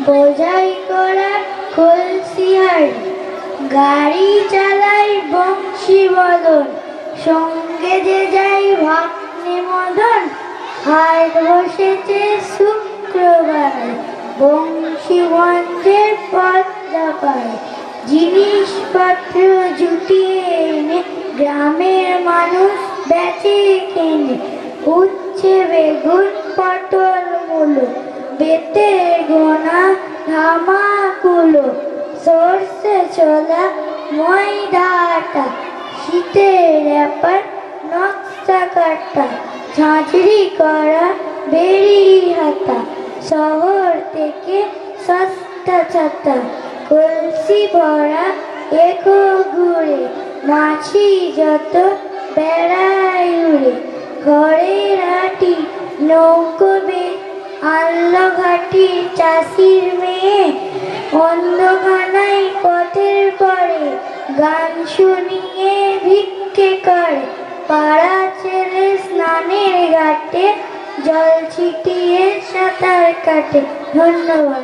বোঝাই করা কলসি হাড়ি, গাড়ি চালাই বংশী বদন, সঙ্গে যে যাই ভাগ্নে মদন। হাট বসেছে শুক্রবার, বংশীগঞ্জের পদ্মাপাড়। জিনিসপত্র জুটিয়ে এনে গ্রামের মানুষ বেচে কেনে। উচ্ছে বেগুন পটল মূলো, বেতের গোনা ধামাকুলো। সর্ষে ছোলা ময়দা আটা, শীতের ব্যাপার নকশা কাটা। ঝাঁঝরি করা বেরি হাতা, শহর থেকে সস্তা ছাতা। কলসি ভরা এগো ঘুরে, মাছি যত বেড়ায় উড়ে। ঘরের হাটি নৌকো বে আনলো ঘাটি চাষির মেয়ে। অন্ধখানায় পথের পরে গান শুনিয়ে ভিক্ষে করে। পাড়া ছেলে স্নানের ঘাটে জল ছিটিয়ে সাঁতার কাটে। ধন্যবাদ।